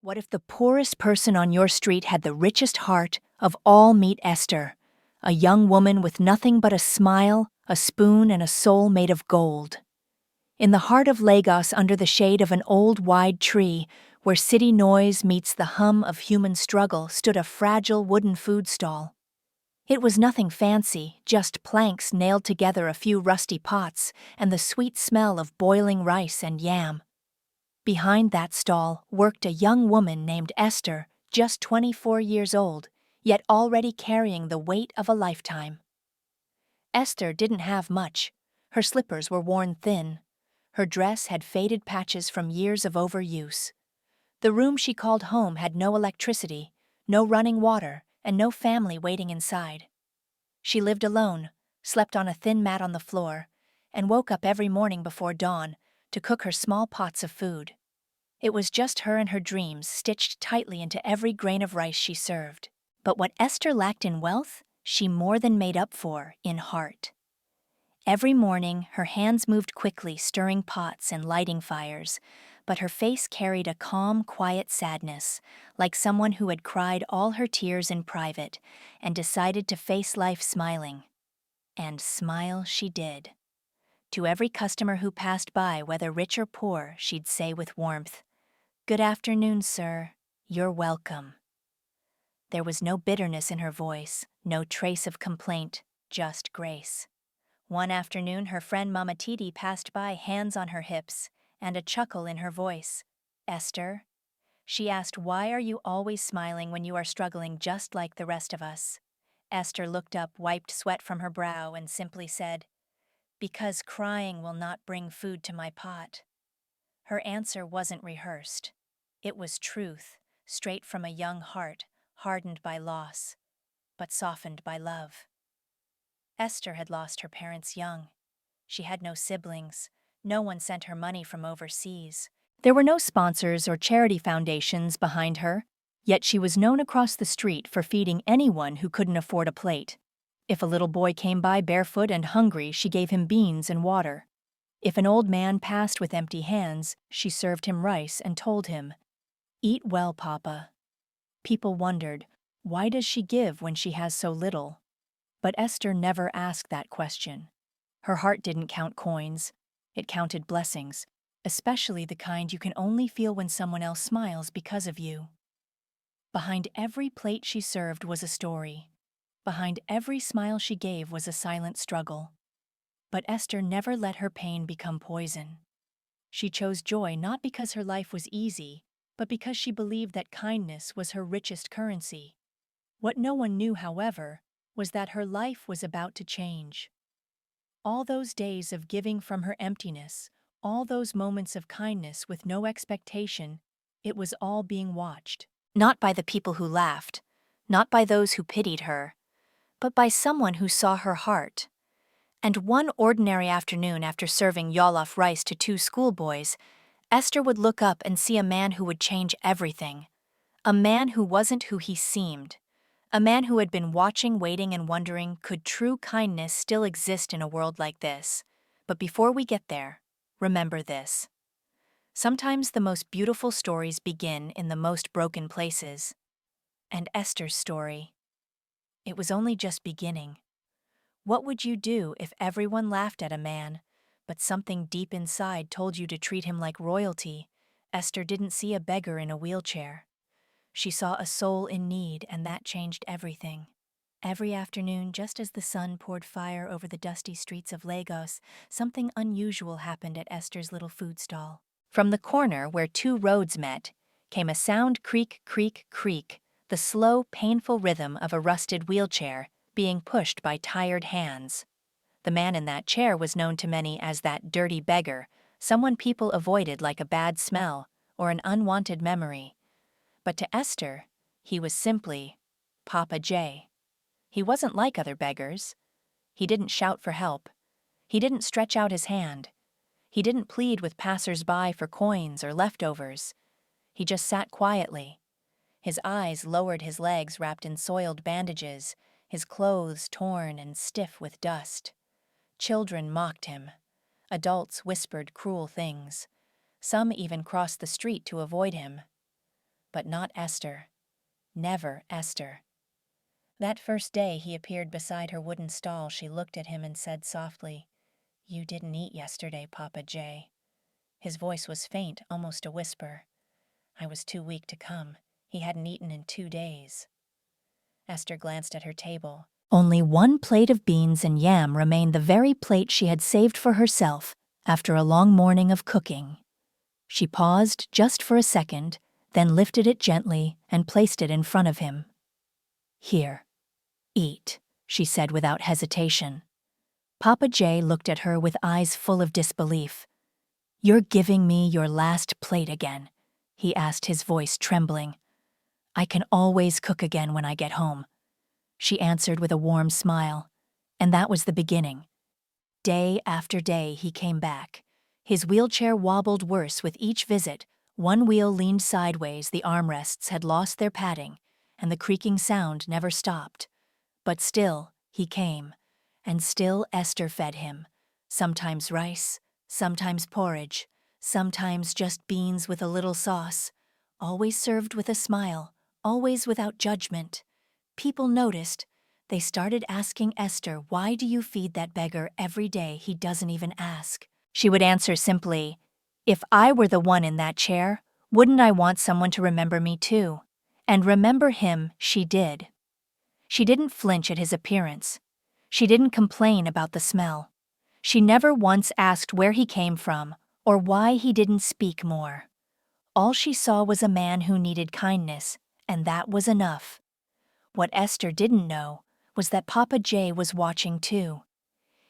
What if the poorest person on your street had the richest heart of all? Meet Esther, a young woman with nothing but a smile, a spoon, and a soul made of gold. In the heart of Lagos, under the shade of an old wide tree, where city noise meets the hum of human struggle, stood a fragile wooden food stall. It was nothing fancy, just planks nailed together, a few rusty pots, and the sweet smell of boiling rice and yam. Behind that stall worked a young woman named Esther, just 24 years old, yet already carrying the weight of a lifetime. Esther didn't have much. Her slippers were worn thin. Her dress had faded patches from years of overuse. The room she called home had no electricity, no running water, and no family waiting inside. She lived alone, slept on a thin mat on the floor, and woke up every morning before dawn to cook her small pots of food. It was just her and her dreams stitched tightly into every grain of rice she served. But what Esther lacked in wealth, she more than made up for in heart. Every morning, her hands moved quickly, stirring pots and lighting fires, but her face carried a calm, quiet sadness, like someone who had cried all her tears in private and decided to face life smiling. And smile she did. To every customer who passed by, whether rich or poor, she'd say with warmth, "Good afternoon, sir. You're welcome." There was no bitterness in her voice, no trace of complaint, just grace. One afternoon, her friend Mama Titi passed by, hands on her hips, and a chuckle in her voice. "Esther?" She asked, "Why are you always smiling when you are struggling just like the rest of us?" Esther looked up, wiped sweat from her brow, and simply said, "Because crying will not bring food to my pot." Her answer wasn't rehearsed. It was truth, straight from a young heart, hardened by loss, but softened by love. Esther had lost her parents young. She had no siblings. No one sent her money from overseas. There were no sponsors or charity foundations behind her, yet she was known across the street for feeding anyone who couldn't afford a plate. If a little boy came by barefoot and hungry, she gave him beans and water. If an old man passed with empty hands, she served him rice and told him, "Eat well, Papa." People wondered, why does she give when she has so little? But Esther never asked that question. Her heart didn't count coins. It counted blessings, especially the kind you can only feel when someone else smiles because of you. Behind every plate she served was a story. Behind every smile she gave was a silent struggle. But Esther never let her pain become poison. She chose joy not because her life was easy, but because she believed that kindness was her richest currency. What no one knew, however, was that her life was about to change. All those days of giving from her emptiness, all those moments of kindness with no expectation, it was all being watched. Not by the people who laughed, not by those who pitied her, but by someone who saw her heart. And one ordinary afternoon, after serving jollof rice to two schoolboys, Esther would look up and see a man who would change everything. A man who wasn't who he seemed. A man who had been watching, waiting, and wondering, could true kindness still exist in a world like this? But before we get there, remember this. Sometimes the most beautiful stories begin in the most broken places. And Esther's story, it was only just beginning. What would you do if everyone laughed at a man, but something deep inside told you to treat him like royalty? Esther didn't see a beggar in a wheelchair. She saw a soul in need, and that changed everything. Every afternoon, just as the sun poured fire over the dusty streets of Lagos, something unusual happened at Esther's little food stall. From the corner where two roads met, came a sound: creak, creak, creak, the slow, painful rhythm of a rusted wheelchair being pushed by tired hands. The man in that chair was known to many as that dirty beggar, someone people avoided like a bad smell or an unwanted memory. But to Esther, he was simply Papa J. He wasn't like other beggars. He didn't shout for help. He didn't stretch out his hand. He didn't plead with passers-by for coins or leftovers. He just sat quietly. His eyes lowered, his legs wrapped in soiled bandages, his clothes torn and stiff with dust. Children mocked him. Adults whispered cruel things. Some even crossed the street to avoid him. But not Esther. Never Esther. That first day he appeared beside her wooden stall, she looked at him and said softly, "You didn't eat yesterday, Papa J." His voice was faint, almost a whisper. I was too weak to come. He hadn't eaten in 2 days. Esther glanced at her table. Only one plate of beans and yam remained, the very plate she had saved for herself after a long morning of cooking. She paused just for a second, then lifted it gently and placed it in front of him. "Here, eat," she said without hesitation. Papa J looked at her with eyes full of disbelief. "You're giving me your last plate again?" he asked, his voice trembling. "I can always cook again when I get home," she answered with a warm smile. And that was the beginning. Day after day he came back. His wheelchair wobbled worse with each visit. One wheel leaned sideways, the armrests had lost their padding, and the creaking sound never stopped. But still, he came, and still Esther fed him. Sometimes rice, sometimes porridge, sometimes just beans with a little sauce. Always served with a smile, always without judgment. People noticed. They started asking Esther, "Why do you feed that beggar every day? He doesn't even ask." She would answer simply, "If I were the one in that chair, wouldn't I want someone to remember me too?" And remember him she did. She didn't flinch at his appearance. She didn't complain about the smell. She never once asked where he came from or why he didn't speak more. All she saw was a man who needed kindness, and that was enough. What Esther didn't know was that Papa J was watching too.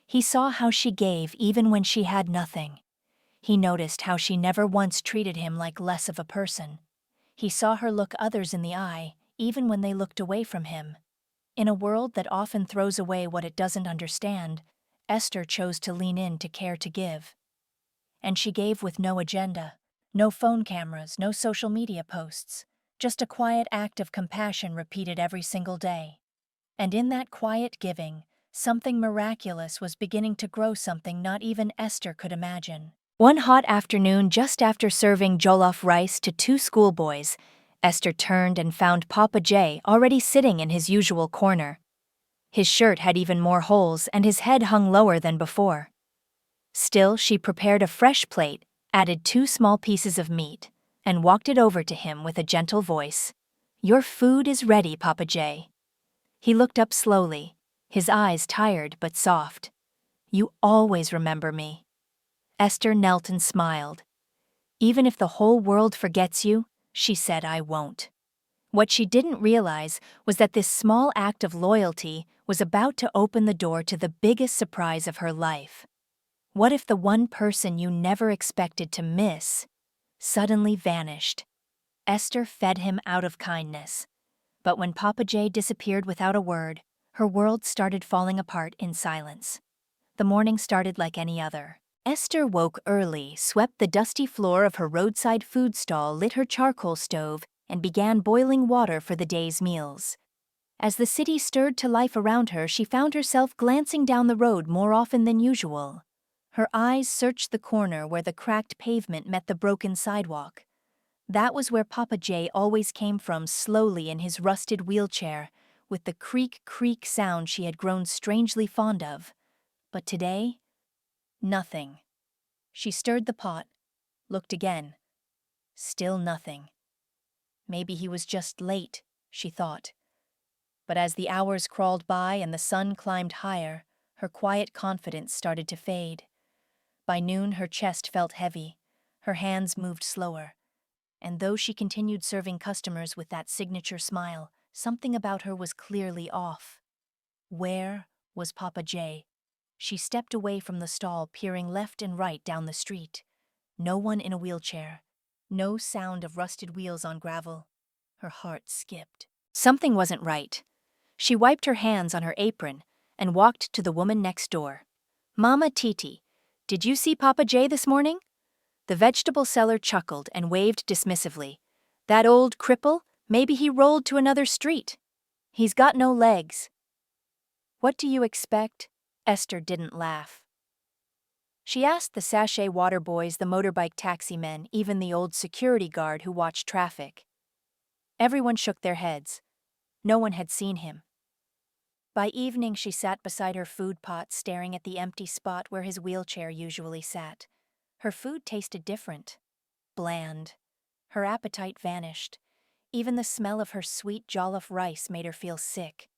He saw how she gave even when she had nothing. He noticed how she never once treated him like less of a person. He saw her look others in the eye, even when they looked away from him. In a world that often throws away what it doesn't understand, Esther chose to lean in, to care, to give. And she gave with no agenda, no phone cameras, no social media posts, just a quiet act of compassion repeated every single day. And in that quiet giving, something miraculous was beginning to grow, something not even Esther could imagine. One hot afternoon, just after serving jollof rice to 2 schoolboys, Esther turned and found Papa J already sitting in his usual corner. His shirt had even more holes and his head hung lower than before. Still, she prepared a fresh plate, added 2 small pieces of meat, and walked it over to him with a gentle voice. "Your food is ready, Papa J." He looked up slowly, his eyes tired but soft. "You always remember me." Esther knelt and smiled. "Even if the whole world forgets you," she said, "I won't." What she didn't realize was that this small act of loyalty was about to open the door to the biggest surprise of her life. What if the one person you never expected to miss suddenly vanished? Esther fed him out of kindness. But when Papa J disappeared without a word, her world started falling apart in silence. The morning started like any other. Esther woke early, swept the dusty floor of her roadside food stall, lit her charcoal stove, and began boiling water for the day's meals. As the city stirred to life around her, she found herself glancing down the road more often than usual. Her eyes searched the corner where the cracked pavement met the broken sidewalk. That was where Papa J always came from, slowly in his rusted wheelchair, with the creak-creak sound she had grown strangely fond of. But today, nothing. She stirred the pot, looked again. Still nothing. Maybe he was just late, she thought. But as the hours crawled by and the sun climbed higher, her quiet confidence started to fade. By noon, her chest felt heavy, her hands moved slower. And though she continued serving customers with that signature smile, something about her was clearly off. Where was Papa J? She stepped away from the stall, peering left and right down the street. No one in a wheelchair. No sound of rusted wheels on gravel. Her heart skipped. Something wasn't right. She wiped her hands on her apron and walked to the woman next door. "Mama Titi, did you see Papa J this morning?" The vegetable seller chuckled and waved dismissively. "That old cripple? Maybe he rolled to another street. He's got no legs." "What do you expect?" Esther didn't laugh. She asked the sachet water boys, the motorbike taxi men, even the old security guard who watched traffic. Everyone shook their heads. No one had seen him. By evening, she sat beside her food pot, staring at the empty spot where his wheelchair usually sat. Her food tasted different. Bland. Her appetite vanished. Even the smell of her sweet jollof rice made her feel sick.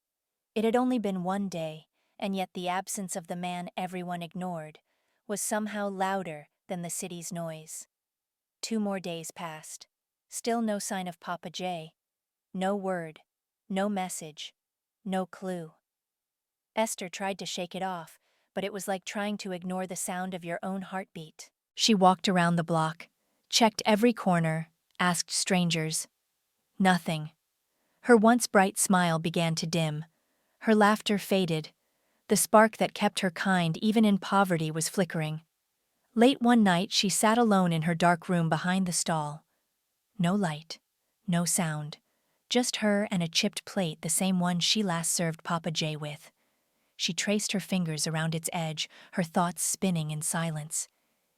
It had only been one day, and yet the absence of the man everyone ignored was somehow louder than the city's noise. 2 more days passed. Still no sign of Papa J. No word, no message, no clue. Esther tried to shake it off, but it was like trying to ignore the sound of your own heartbeat. She walked around the block, checked every corner, asked strangers. Nothing. Her once bright smile began to dim. Her laughter faded. The spark that kept her kind even in poverty was flickering. Late one night, she sat alone in her dark room behind the stall. No light, no sound, just her and a chipped plate, the same one she last served Papa J with. She traced her fingers around its edge, her thoughts spinning in silence.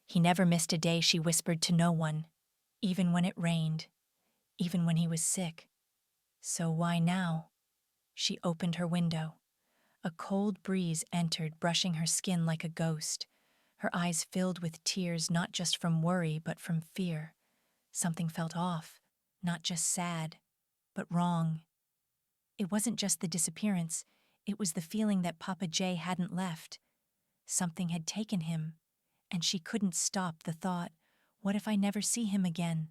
He never missed a day, she whispered to no one, even when it rained, even when he was sick. So why now? She opened her window. A cold breeze entered, brushing her skin like a ghost. Her eyes filled with tears, not just from worry, but from fear. Something felt off, not just sad, but wrong. It wasn't just the disappearance, it was the feeling that Papa J hadn't left. Something had taken him, and she couldn't stop the thought, what if I never see him again?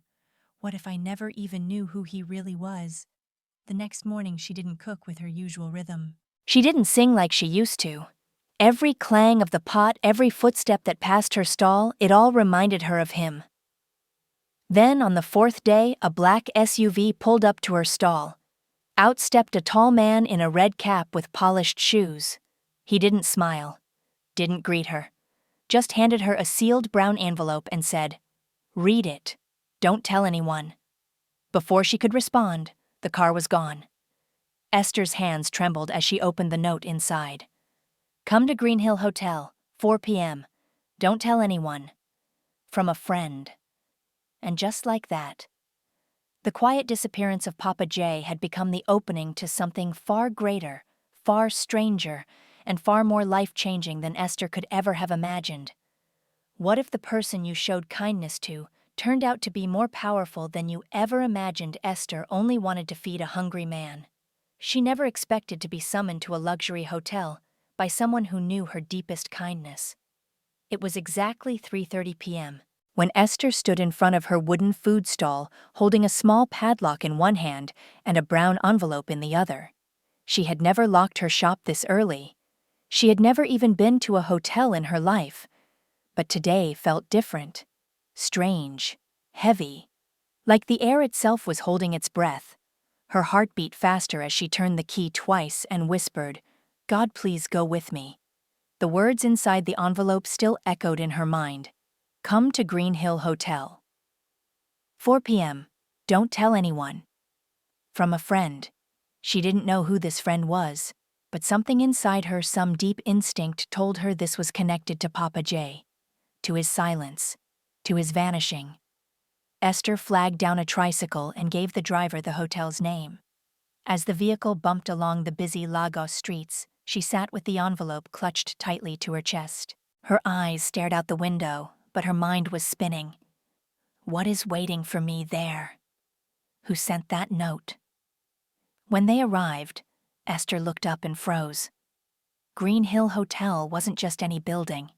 What if I never even knew who he really was? The next morning she didn't cook with her usual rhythm. She didn't sing like she used to. Every clang of the pot, every footstep that passed her stall, it all reminded her of him. Then, on the 4th day, a black SUV pulled up to her stall. Out stepped a tall man in a red cap with polished shoes. He didn't smile, didn't greet her, just handed her a sealed brown envelope and said, "Read it. Don't tell anyone." Before she could respond, the car was gone. Esther's hands trembled as she opened the note inside. "Come to Green Hill Hotel, 4 p.m. Don't tell anyone. From a friend." And just like that, the quiet disappearance of Papa J had become the opening to something far greater, far stranger, and far more life-changing than Esther could ever have imagined. What if the person you showed kindness to turned out to be more powerful than you ever imagined? Esther only wanted to feed a hungry man. She never expected to be summoned to a luxury hotel by someone who knew her deepest kindness. It was exactly 3:30 p.m. when Esther stood in front of her wooden food stall, holding a small padlock in one hand and a brown envelope in the other. She had never locked her shop this early. She had never even been to a hotel in her life. But today felt different. Strange. Heavy. Like the air itself was holding its breath. Her heart beat faster as she turned the key twice and whispered, "God, please go with me." The words inside the envelope still echoed in her mind. "Come to Green Hill Hotel. 4 p.m. Don't tell anyone." From a friend. She didn't know who this friend was, but something inside her, some deep instinct, told her this was connected to Papa J. To his silence. To his vanishing. Esther flagged down a tricycle and gave the driver the hotel's name. As the vehicle bumped along the busy Lagos streets, she sat with the envelope clutched tightly to her chest. Her eyes stared out the window, but her mind was spinning. What is waiting for me there? Who sent that note? When they arrived, Esther looked up and froze. Green Hill Hotel wasn't just any building.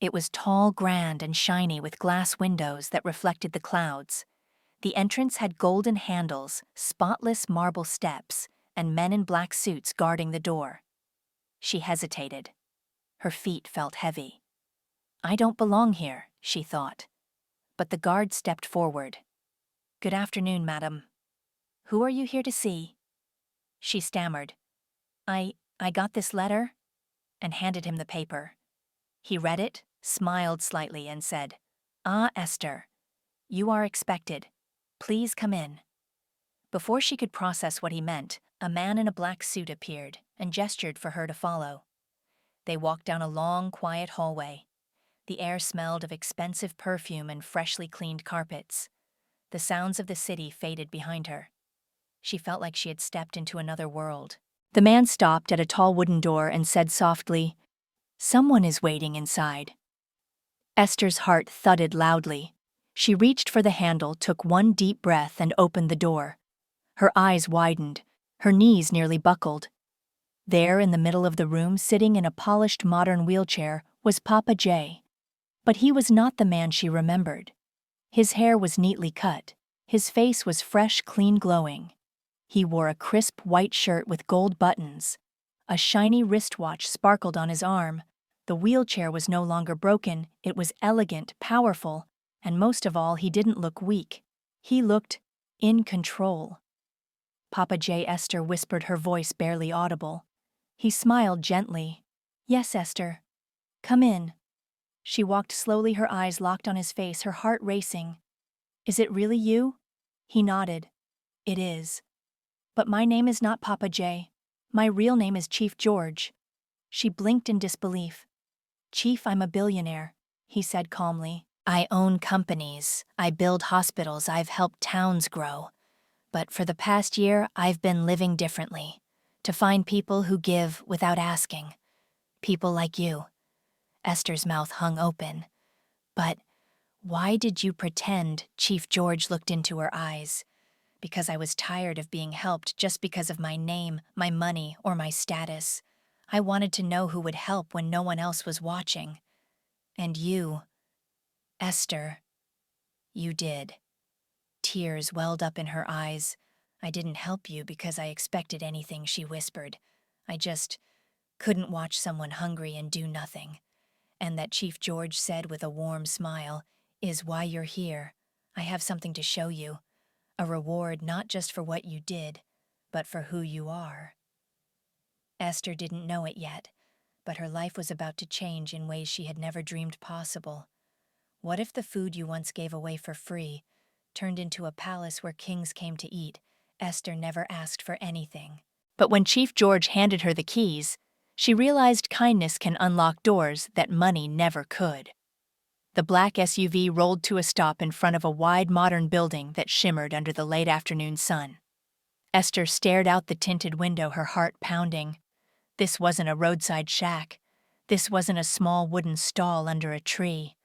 It was tall, grand, and shiny with glass windows that reflected the clouds. The entrance had golden handles, spotless marble steps, and men in black suits guarding the door. She hesitated. Her feet felt heavy. I don't belong here, she thought. But the guard stepped forward. Good afternoon, madam. Who are you here to see? She stammered. I got this letter, and handed him the paper. He read it, smiled slightly, and said, Ah, Esther, you are expected. Please come in. Before she could process what he meant, a man in a black suit appeared and gestured for her to follow. They walked down a long, quiet hallway. The air smelled of expensive perfume and freshly cleaned carpets. The sounds of the city faded behind her. She felt like she had stepped into another world. The man stopped at a tall wooden door and said softly, "Someone is waiting inside." Esther's heart thudded loudly. She reached for the handle, took one deep breath, and opened the door. Her eyes widened. Her knees nearly buckled. There, in the middle of the room, sitting in a polished modern wheelchair, was Papa J. But he was not the man she remembered. His hair was neatly cut. His face was fresh, clean, glowing. He wore a crisp white shirt with gold buttons. A shiny wristwatch sparkled on his arm. The wheelchair was no longer broken, it was elegant, powerful, and most of all, he didn't look weak. He looked in control. Papa J. Esther whispered, her voice barely audible. He smiled gently. "Yes, Esther. Come in." She walked slowly, her eyes locked on his face, her heart racing. "Is it really you?" He nodded. "It is. But my name is not Papa J. My real name is Chief George." She blinked in disbelief. "Chief, I'm a billionaire," he said calmly. "I own companies, I build hospitals, I've helped towns grow. But for the past year, I've been living differently. To find people who give without asking. People like you." Esther's mouth hung open. "But why did you pretend?" Chief George looked into her eyes. "Because I was tired of being helped just because of my name, my money, or my status. I wanted to know who would help when no one else was watching. And you, Esther, you did." Tears welled up in her eyes. "I didn't help you because I expected anything," she whispered. "I just couldn't watch someone hungry and do nothing. And that," Chief George said with a warm smile, "is why you're here. I have something to show you. A reward not just for what you did, but for who you are." Esther didn't know it yet, but her life was about to change in ways she had never dreamed possible. What if the food you once gave away for free turned into a palace where kings came to eat? Esther never asked for anything. But when Chief George handed her the keys, she realized kindness can unlock doors that money never could. The black SUV rolled to a stop in front of a wide modern building that shimmered under the late afternoon sun. Esther stared out the tinted window, her heart pounding. This wasn't a roadside shack. This wasn't a small wooden stall under a tree.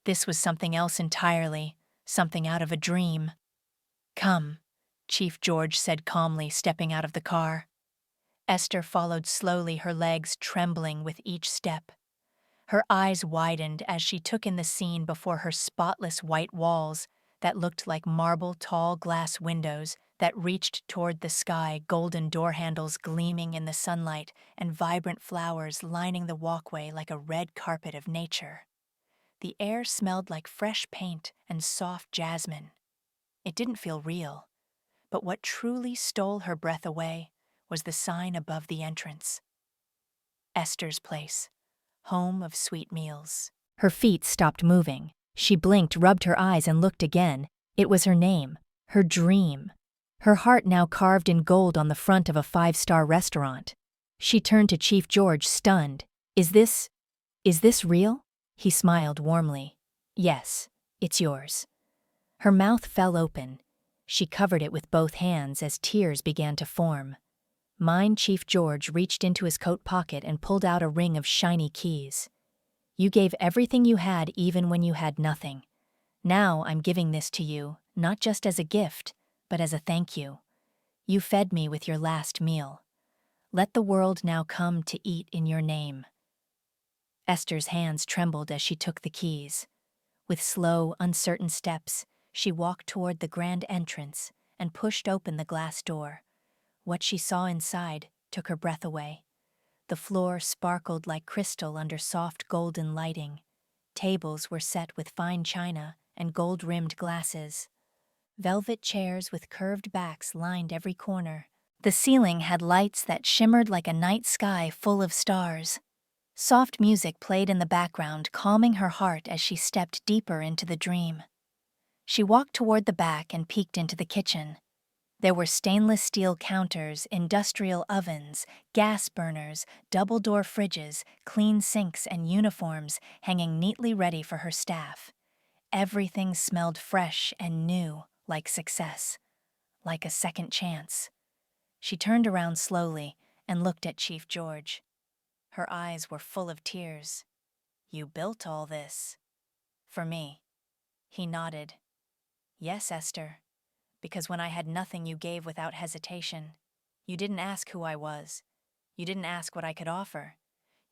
This was something else entirely, something out of a dream. "Come," Chief George said calmly, stepping out of the car. Esther followed slowly, her legs trembling with each step. Her eyes widened as she took in the scene before her: spotless white walls that looked like marble, tall glass windows that reached toward the sky, golden door handles gleaming in the sunlight, and vibrant flowers lining the walkway like a red carpet of nature. The air smelled like fresh paint and soft jasmine. It didn't feel real, but what truly stole her breath away was the sign above the entrance. Esther's Place, home of sweet meals. Her feet stopped moving. She blinked, rubbed her eyes, and looked again. It was her name, her dream. Her heart now carved in gold on the front of a 5-star restaurant. She turned to Chief George, stunned. Is this real?" He smiled warmly. "Yes, it's yours." Her mouth fell open. She covered it with both hands as tears began to form. "Mine." Chief George reached into his coat pocket and pulled out a ring of shiny keys. "You gave everything you had even when you had nothing. Now I'm giving this to you, not just as a gift, but as a thank you. You fed me with your last meal. Let the world now come to eat in your name." Esther's hands trembled as she took the keys. With slow, uncertain steps, she walked toward the grand entrance and pushed open the glass door. What she saw inside took her breath away. The floor sparkled like crystal under soft golden lighting. Tables were set with fine china and gold-rimmed glasses. Velvet chairs with curved backs lined every corner. The ceiling had lights that shimmered like a night sky full of stars. Soft music played in the background, calming her heart as she stepped deeper into the dream. She walked toward the back and peeked into the kitchen. There were stainless steel counters, industrial ovens, gas burners, double-door fridges, clean sinks, and uniforms hanging neatly ready for her staff. Everything smelled fresh and new, like success. like a second chance. She turned around slowly and looked at Chief George. Her eyes were full of tears. "You built all this?" "For me." He nodded. "Yes, Esther, because when I had nothing you gave without hesitation. You didn't ask who I was. You didn't ask what I could offer.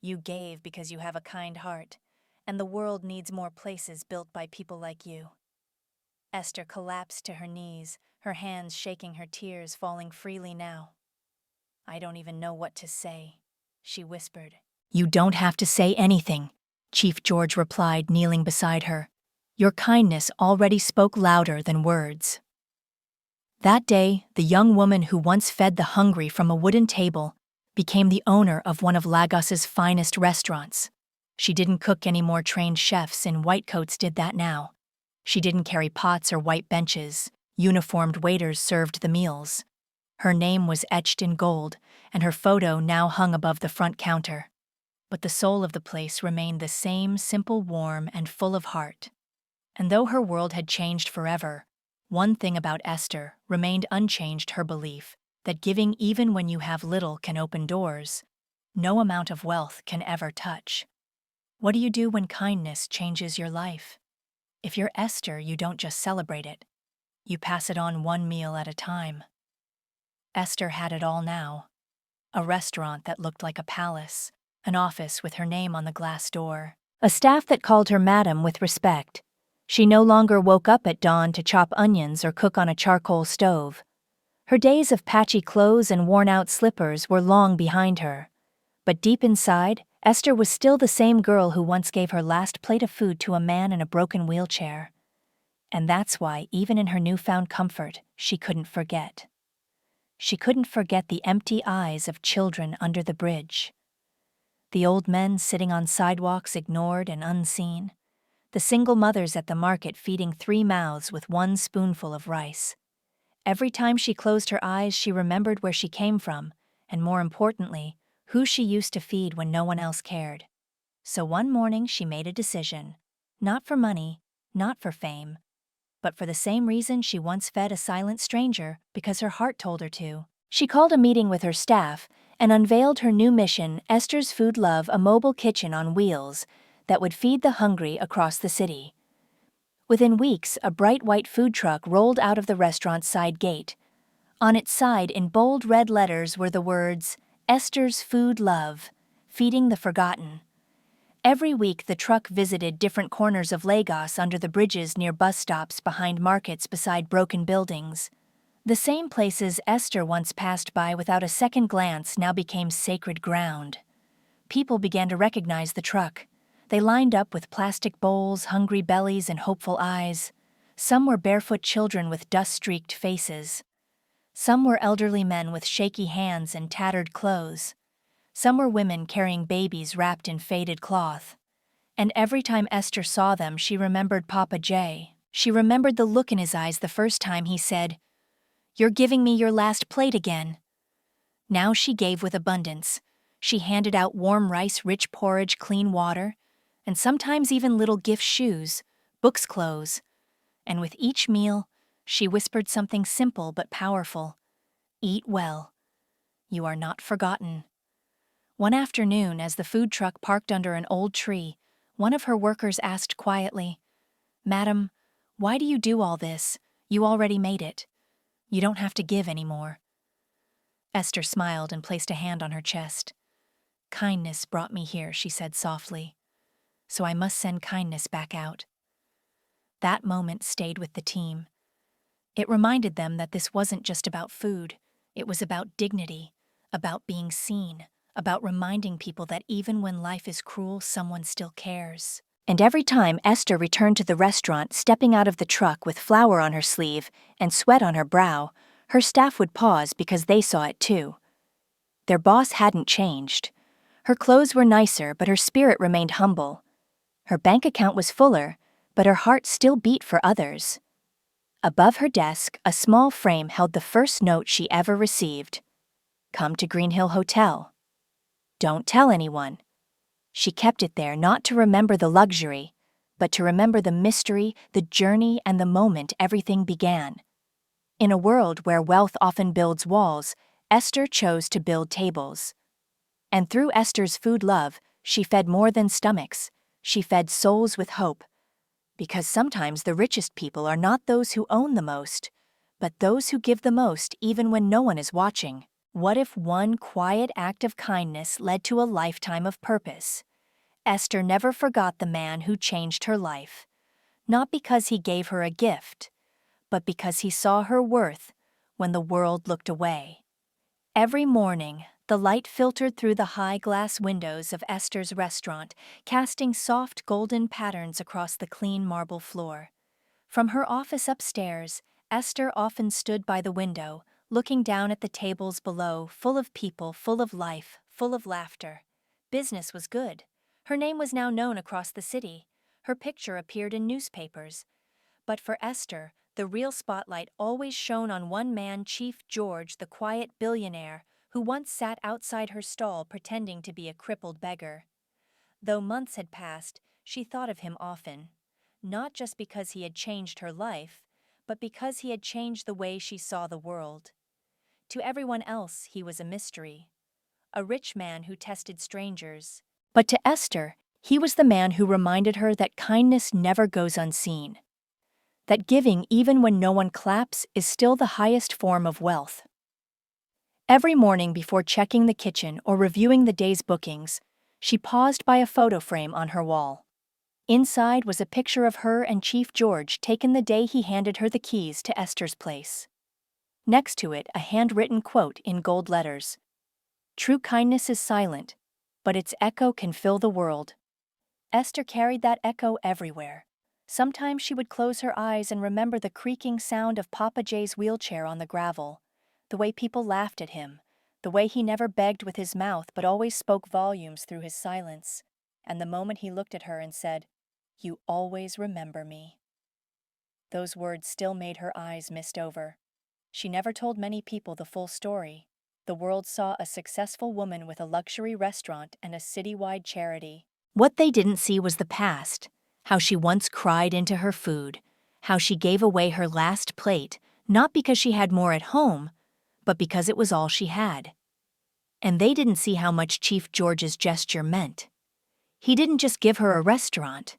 You gave because you have a kind heart, and the world needs more places built by people like you." Esther collapsed to her knees, her hands shaking, her tears falling freely now. "I don't even know what to say," she whispered. "You don't have to say anything," Chief George replied, kneeling beside her. "Your kindness already spoke louder than words." That day, the young woman who once fed the hungry from a wooden table became the owner of one of Lagos's finest restaurants. She didn't cook any more. Trained chefs in white coats did that now. She didn't carry pots or white benches. Uniformed waiters served the meals. Her name was etched in gold, and her photo now hung above the front counter. But the soul of the place remained the same, simple, warm, and full of heart. And though her world had changed forever, one thing about Esther remained unchanged: her belief that giving even when you have little can open doors no amount of wealth can ever touch. What do you do when kindness changes your life? If you're Esther, you don't just celebrate it. You pass it on one meal at a time. Esther had it all now. A restaurant that looked like a palace, an office with her name on the glass door, a staff that called her madam with respect. She no longer woke up at dawn to chop onions or cook on a charcoal stove. Her days of patchy clothes and worn-out slippers were long behind her. But deep inside, Esther was still the same girl who once gave her last plate of food to a man in a broken wheelchair. And that's why, even in her newfound comfort, she couldn't forget. She couldn't forget the empty eyes of children under the bridge. The old men sitting on sidewalks ignored and unseen. The single mothers at the market feeding 3 mouths with 1 spoonful of rice. Every time she closed her eyes, she remembered where she came from, and more importantly, who she used to feed when no one else cared. So one morning she made a decision. Not for money, not for fame, but for the same reason she once fed a silent stranger, because her heart told her to. She called a meeting with her staff and unveiled her new mission, Esther's Food Love, a mobile kitchen on wheels that would feed the hungry across the city. Within weeks, a bright white food truck rolled out of the restaurant's side gate. On its side, in bold red letters, were the words, "Esther's Food Love, feeding the forgotten." Every week, the truck visited different corners of Lagos, under the bridges, near bus stops, behind markets, beside broken buildings. The same places Esther once passed by without a second glance now became sacred ground. People began to recognize the truck. They lined up with plastic bowls, hungry bellies, and hopeful eyes. Some were barefoot children with dust-streaked faces. Some were elderly men with shaky hands and tattered clothes. Some were women carrying babies wrapped in faded cloth. And every time Esther saw them, she remembered Papa J. She remembered the look in his eyes the first time he said, "You're giving me your last plate again." Now she gave with abundance. She handed out warm rice, rich porridge, clean water, and sometimes even little gift shoes, books, clothes. And with each meal, she whispered something simple but powerful. "Eat well. You are not forgotten." One afternoon, as the food truck parked under an old tree, one of her workers asked quietly, "Madam, why do you do all this? You already made it. You don't have to give anymore." Esther smiled and placed a hand on her chest. "Kindness brought me here," she said softly. "So I must send kindness back out." That moment stayed with the team. It reminded them that this wasn't just about food. It was about dignity, about being seen, about reminding people that even when life is cruel, someone still cares. And every time Esther returned to the restaurant, stepping out of the truck with flour on her sleeve and sweat on her brow, her staff would pause because they saw it too. Their boss hadn't changed. Her clothes were nicer, but her spirit remained humble. Her bank account was fuller, but her heart still beat for others. Above her desk, a small frame held the first note she ever received. "Come to Green Hill Hotel. Don't tell anyone." She kept it there not to remember the luxury, but to remember the mystery, the journey, and the moment everything began. In a world where wealth often builds walls, Esther chose to build tables. And through Esther's food love, she fed more than stomachs. She fed souls with hope. Because sometimes the richest people are not those who own the most, but those who give the most even when no one is watching. What if one quiet act of kindness led to a lifetime of purpose? Esther never forgot the man who changed her life. Not because he gave her a gift, but because he saw her worth when the world looked away. Every morning, the light filtered through the high glass windows of Esther's restaurant, casting soft golden patterns across the clean marble floor. From her office upstairs, Esther often stood by the window, looking down at the tables below, full of people, full of life, full of laughter. Business was good. Her name was now known across the city. Her picture appeared in newspapers. But for Esther, the real spotlight always shone on one man, Chief George, the quiet billionaire, who once sat outside her stall pretending to be a crippled beggar. Though months had passed, she thought of him often, not just because he had changed her life, but because he had changed the way she saw the world. To everyone else, he was a mystery, a rich man who tested strangers. But to Esther, he was the man who reminded her that kindness never goes unseen, that giving even when no one claps is still the highest form of wealth. Every morning before checking the kitchen or reviewing the day's bookings, she paused by a photo frame on her wall. Inside was a picture of her and Chief George taken the day he handed her the keys to Esther's place. Next to it, a handwritten quote in gold letters. "True kindness is silent, but its echo can fill the world." Esther carried that echo everywhere. Sometimes she would close her eyes and remember the creaking sound of Papa Jay's wheelchair on the gravel, the way people laughed at him, the way he never begged with his mouth but always spoke volumes through his silence, and the moment he looked at her and said, "You always remember me." Those words still made her eyes mist over. She never told many people the full story. The world saw a successful woman with a luxury restaurant and a citywide charity. What they didn't see was the past, how she once cried into her food, how she gave away her last plate, not because she had more at home, but because it was all she had. And they didn't see how much Chief George's gesture meant. He didn't just give her a restaurant.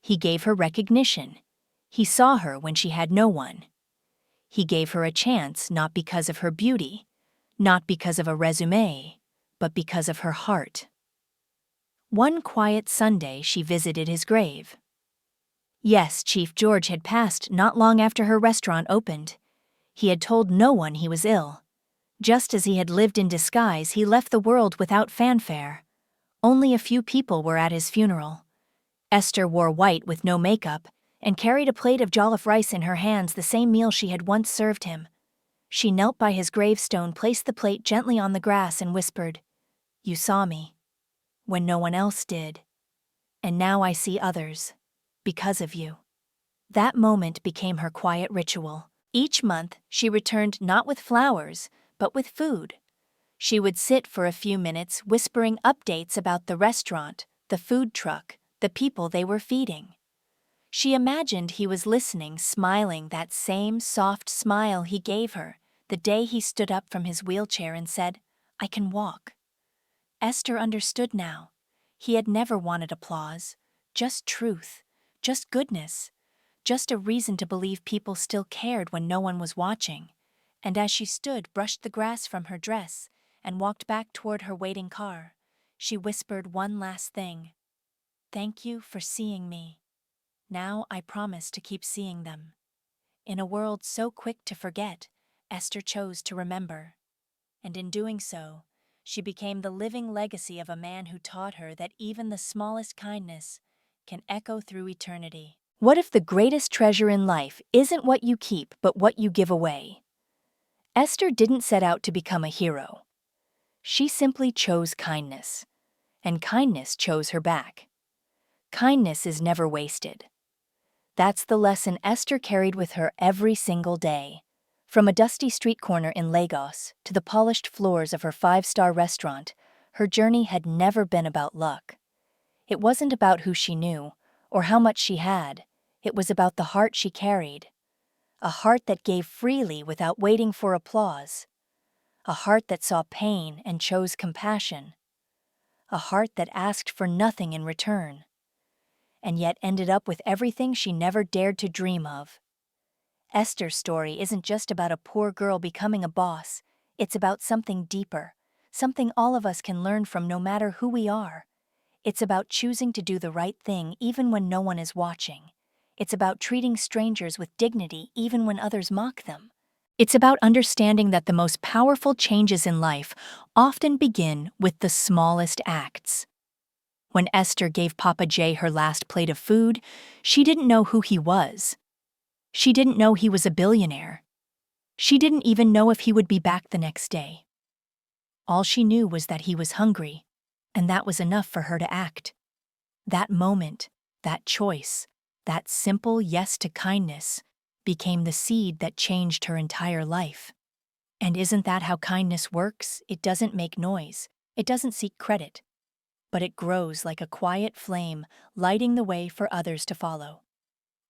He gave her recognition. He saw her when she had no one. He gave her a chance not because of her beauty, not because of a resume, but because of her heart. One quiet Sunday, she visited his grave. Yes, Chief George had passed not long after her restaurant opened. He had told no one he was ill. Just as he had lived in disguise, he left the world without fanfare. Only a few people were at his funeral. Esther wore white with no makeup and carried a plate of jollof rice in her hands, the same meal she had once served him. She knelt by his gravestone, placed the plate gently on the grass, and whispered, "You saw me, when no one else did. And now I see others, because of you." That moment became her quiet ritual. Each month, she returned not with flowers, but with food. She would sit for a few minutes whispering updates about the restaurant, the food truck, the people they were feeding. She imagined he was listening, smiling that same soft smile he gave her the day he stood up from his wheelchair and said, "I can walk." Esther understood now. He had never wanted applause, just truth, just goodness, just a reason to believe people still cared when no one was watching. And as she stood, brushed the grass from her dress, and walked back toward her waiting car, she whispered one last thing. "Thank you for seeing me. Now I promise to keep seeing them." In a world so quick to forget, Esther chose to remember. And in doing so, she became the living legacy of a man who taught her that even the smallest kindness can echo through eternity. What if the greatest treasure in life isn't what you keep, but what you give away? Esther didn't set out to become a hero. She simply chose kindness, and kindness chose her back. Kindness is never wasted. That's the lesson Esther carried with her every single day. From a dusty street corner in Lagos to the polished floors of her five-star restaurant, her journey had never been about luck. It wasn't about who she knew or how much she had. It was about the heart she carried. a heart that gave freely without waiting for applause, a heart that saw pain and chose compassion, a heart that asked for nothing in return, and yet ended up with everything she never dared to dream of. Esther's story isn't just about a poor girl becoming a boss, it's about something deeper, something all of us can learn from no matter who we are. It's about choosing to do the right thing even when no one is watching. It's about treating strangers with dignity even when others mock them. It's about understanding that the most powerful changes in life often begin with the smallest acts. When Esther gave Papa Jay her last plate of food, she didn't know who he was. She didn't know he was a billionaire. She didn't even know if he would be back the next day. All she knew was that he was hungry, and that was enough for her to act. That moment, that choice, that simple yes to kindness became the seed that changed her entire life. And isn't that how kindness works? It doesn't make noise. It doesn't seek credit. But it grows like a quiet flame, lighting the way for others to follow.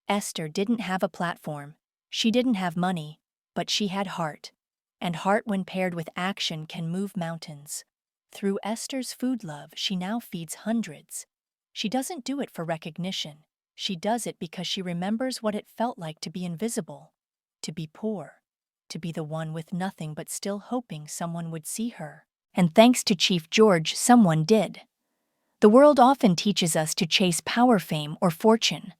Esther didn't have a platform. She didn't have money, but she had heart. And heart, when paired with action, can move mountains. Through Esther's food love, she now feeds hundreds. She doesn't do it for recognition. She does it because she remembers what it felt like to be invisible, to be poor, to be the one with nothing but still hoping someone would see her. And thanks to Chief George, someone did. The world often teaches us to chase power, fame, or fortune.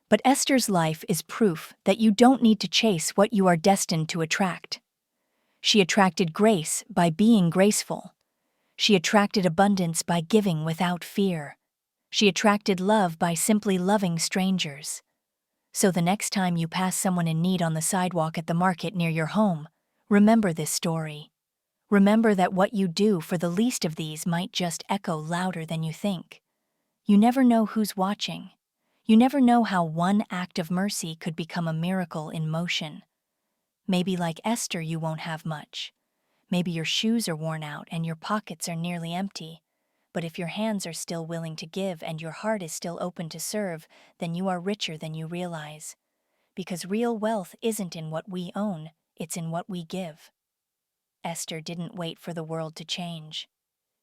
But Esther's life is proof that you don't need to chase what you are destined to attract. She attracted grace by being graceful. She attracted abundance by giving without fear. She attracted love by simply loving strangers. So the next time you pass someone in need on the sidewalk at the market near your home, remember this story. Remember that what you do for the least of these might just echo louder than you think. You never know who's watching. You never know how one act of mercy could become a miracle in motion. Maybe like Esther, you won't have much. Maybe your shoes are worn out and your pockets are nearly empty. But if your hands are still willing to give and your heart is still open to serve, then you are richer than you realize. Because real wealth isn't in what we own, it's in what we give. Esther didn't wait for the world to change.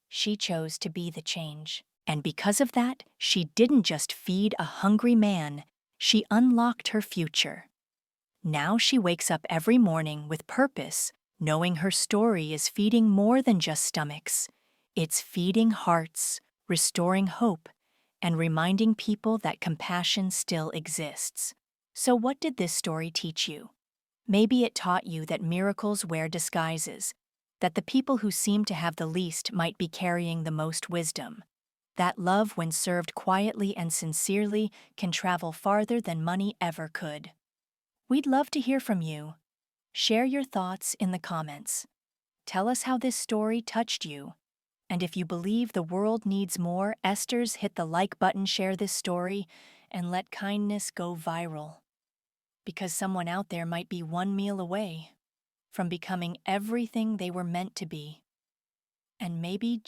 She chose to be the change. And because of that, she didn't just feed a hungry man, she unlocked her future. Now she wakes up every morning with purpose, knowing her story is feeding more than just stomachs. It's feeding hearts, restoring hope, and reminding people that compassion still exists. So what did this story teach you? Maybe it taught you that miracles wear disguises, that the people who seem to have the least might be carrying the most wisdom, that love, when served quietly and sincerely, can travel farther than money ever could. We'd love to hear from you. Share your thoughts in the comments. Tell us how this story touched you. And if you believe the world needs more Esthers, hit the like button, share this story, and let kindness go viral. Because someone out there might be one meal away from becoming everything they were meant to be. And maybe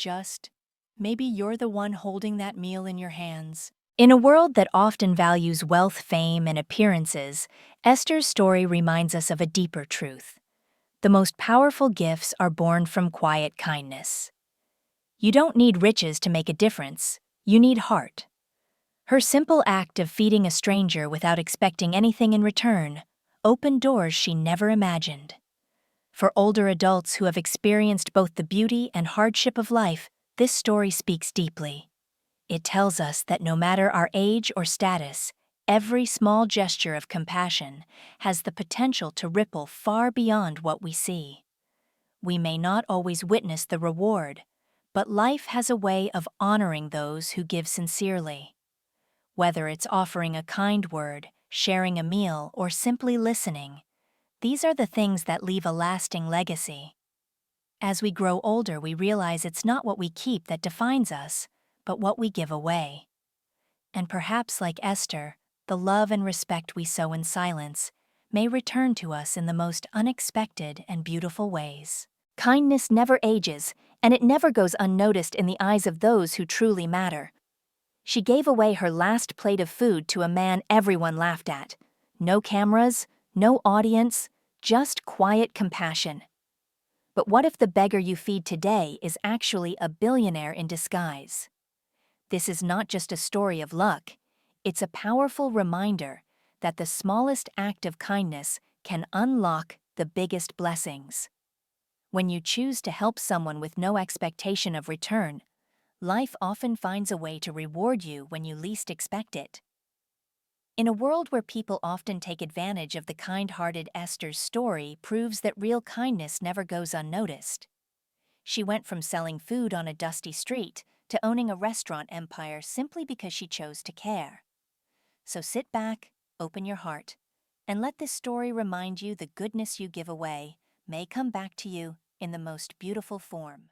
you're the one holding that meal in your hands. In a world that often values wealth, fame, and appearances, Esther's story reminds us of a deeper truth. The most powerful gifts are born from quiet kindness. You don't need riches to make a difference, you need heart. Her simple act of feeding a stranger without expecting anything in return opened doors she never imagined. For older adults who have experienced both the beauty and hardship of life, this story speaks deeply. It tells us that no matter our age or status, every small gesture of compassion has the potential to ripple far beyond what we see. We may not always witness the reward, but life has a way of honoring those who give sincerely. Whether it's offering a kind word, sharing a meal, or simply listening, these are the things that leave a lasting legacy. As we grow older, we realize it's not what we keep that defines us, but what we give away. And perhaps like Esther, the love and respect we sow in silence may return to us in the most unexpected and beautiful ways. Kindness never ages, and it never goes unnoticed in the eyes of those who truly matter. She gave away her last plate of food to a man everyone laughed at. No cameras, No audience, just quiet compassion. But what if the beggar you feed today is actually a billionaire in disguise? This is not just a story of luck, it's a powerful reminder that the smallest act of kindness can unlock the biggest blessings. When you choose to help someone with no expectation of return, life often finds a way to reward you when you least expect it. In a world where people often take advantage of the kind-hearted Esther's story proves that real kindness never goes unnoticed. She went from selling food on a dusty street to owning a restaurant empire simply because she chose to care. So sit back, open your heart, and let this story remind you the goodness you give away may come back to you in the most beautiful form.